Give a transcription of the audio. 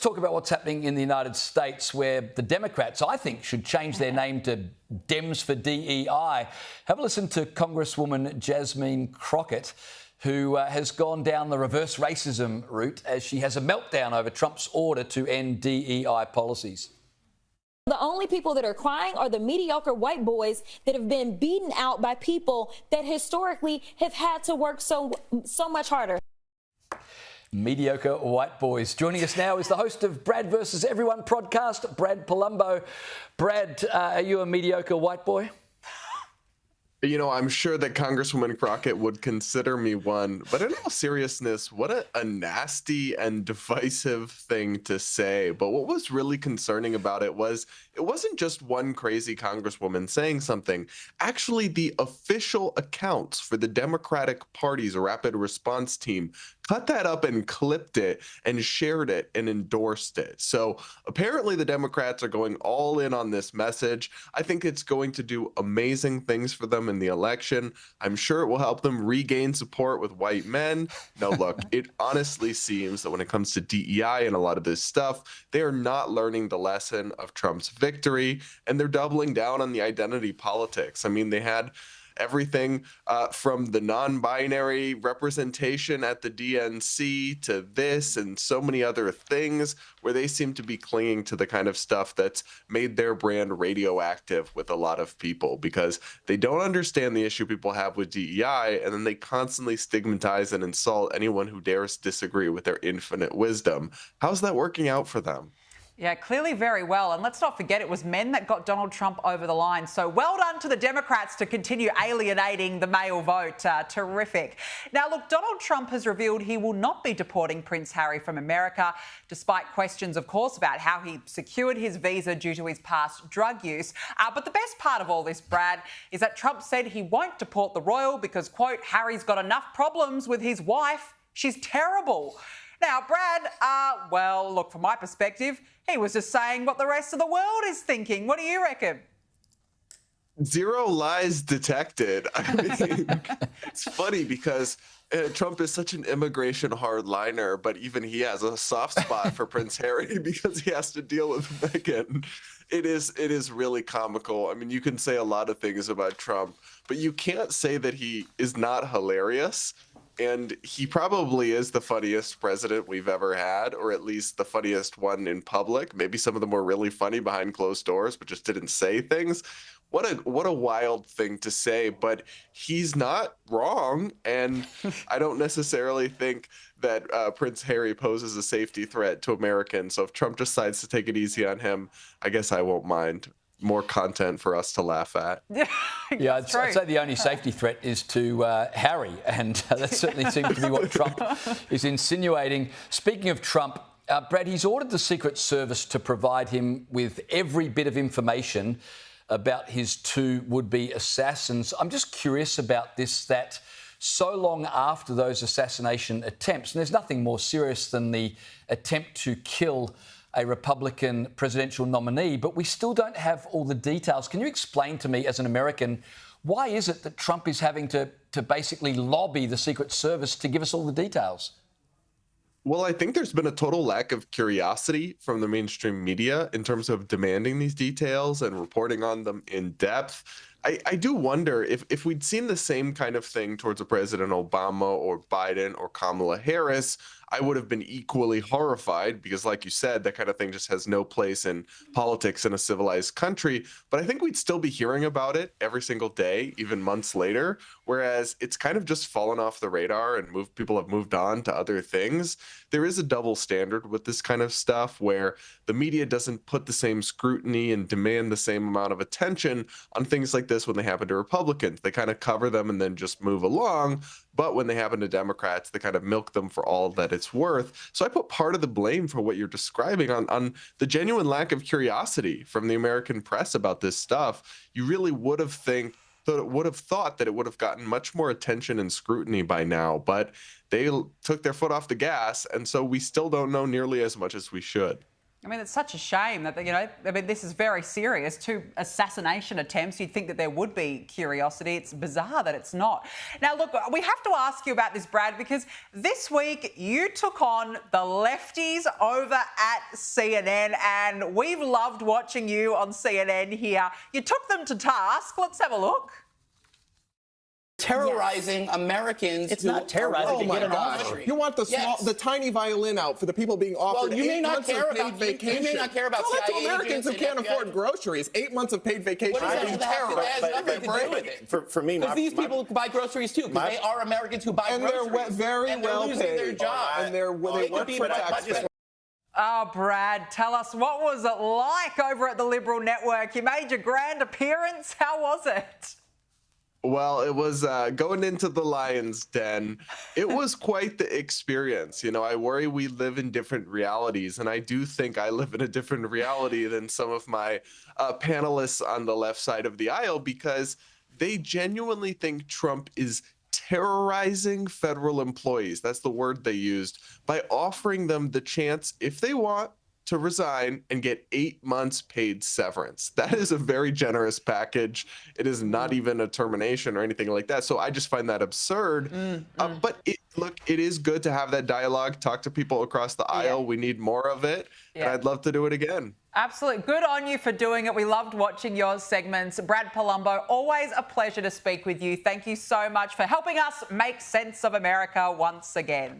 talk about what's happening in the United States, where the Democrats, I think, should change their name to Dems for DEI. Have a listen to Congresswoman Jasmine Crockett, who has gone down the reverse racism route as she has a meltdown over Trump's order to end DEI policies. The only people that are crying are the mediocre white boys that have been beaten out by people that historically have had to work so much harder. Mediocre white boys. Joining us now is the host of Brad versus Everyone podcast, Brad Palumbo. Brad, are you a mediocre white boy? You know, I'm sure that Congresswoman Crockett would consider me one, but in all seriousness, what a nasty and divisive thing to say. But what was really concerning about it wasn't just one crazy Congresswoman saying something. Actually, the official accounts for the Democratic Party's rapid response team cut that up and clipped it and shared it and endorsed it. So apparently the Democrats are going all in on this message. I think it's going to do amazing things for them in the election. I'm sure it will help them regain support with white men. Now, look, it honestly seems that when it comes to DEI and a lot of this stuff, they are not learning the lesson of Trump's victory, and they're doubling down on the identity politics. I mean, they had everything from the non-binary representation at the DNC to this and so many other things where they seem to be clinging to the kind of stuff that's made their brand radioactive with a lot of people because they don't understand the issue people have with DEI, and then they constantly stigmatize and insult anyone who dares disagree with their infinite wisdom. How's that working out for them? Yeah, clearly very well. And let's not forget it was men that got Donald Trump over the line. So well done to the Democrats to continue alienating the male vote. Terrific. Now, look, Donald Trump has revealed he will not be deporting Prince Harry from America, despite questions, of course, about how he secured his visa due to his past drug use. But the best part of all this, Brad, is that Trump said he won't deport the royal because, quote, Harry's got enough problems with his wife. She's terrible. Now, Brad, well, look, from my perspective, he was just saying what the rest of the world is thinking. What do you reckon? Zero lies detected. I mean, it's funny because Trump is such an immigration hardliner, but even he has a soft spot for Prince Harry because he has to deal with Meghan. It is really comical. I mean, you can say a lot of things about Trump, but you can't say that he is not hilarious. And he probably is the funniest president we've ever had, or at least the funniest one in public. Maybe some of them were really funny behind closed doors, but just didn't say things. What a wild thing to say, but he's not wrong. And I don't necessarily think that Prince Harry poses a safety threat to Americans. So if Trump decides to take it easy on him, I guess I won't mind. More content for us to laugh at. Yeah, I'd say the only safety threat is to Harry, and that certainly seems to be what Trump is insinuating. Speaking of Trump, Brad, he's ordered the Secret Service to provide him with every bit of information about his two would-be assassins. I'm just curious about this, that so long after those assassination attempts, and there's nothing more serious than the attempt to kill a Republican presidential nominee, but we still don't have all the details. Can you explain to me, as an American, why is it that Trump is having to basically lobby the Secret Service to give us all the details? Well, I think there's been a total lack of curiosity from the mainstream media in terms of demanding these details and reporting on them in depth. I do wonder if we'd seen the same kind of thing towards a President Obama or Biden or Kamala Harris, I would have been equally horrified because, like you said, that kind of thing just has no place in politics in a civilized country. But I think we'd still be hearing about it every single day, even months later, whereas it's kind of just fallen off the radar and people have moved on to other things. There is a double standard with this kind of stuff where the media doesn't put the same scrutiny and demand the same amount of attention on things like this when they happen to Republicans. They kind of cover them and then just move along. But when they happen to Democrats, they kind of milk them for all that it's worth. So I put part of the blame for what you're describing on the genuine lack of curiosity from the American press about this stuff. You really would have thought that it would have gotten much more attention and scrutiny by now, but they took their foot off the gas, and so we still don't know nearly as much as we should. I mean, it's such a shame that, this is very serious. 2 assassination attempts. You'd think that there would be curiosity. It's bizarre that it's not. Now, look, we have to ask you about this, Brad, because this week you took on the lefties over at CNN, and we've loved watching you on CNN here. You took them to task. Let's have a look. Terrorizing Americans. It's not terrorizing to get an offer. You want the tiny violin out for the people being offered 8 months of paid vacation. You may not care about Tell that to Americans who can't afford groceries. 8 months of paid vacation. What does that have nothing to do with it. For me, because these people buy groceries too, because they are Americans who buy groceries. And they're very well paid. Their job. And they work for taxpayers. Oh, Brad, tell us, what was it like over at the Liberal Network? You made your grand appearance. How was it? Well, it was going into the lion's den. It was quite the experience. I worry we live in different realities, and I do think I live in a different reality than some of my panelists on the left side of the aisle, because they genuinely think Trump is terrorizing federal employees. That's the word they used, by offering them the chance, if they want, to resign and get 8 months paid severance. That is a very generous package. It is not even a termination or anything like that. So I just find that absurd. But it is good to have that dialogue, talk to people across the aisle. We need more of it. And I'd love to do it again. Absolutely. Good on you for doing it. We loved watching your segments. Brad Palumbo, always a pleasure to speak with you. Thank you so much for helping us make sense of America once again.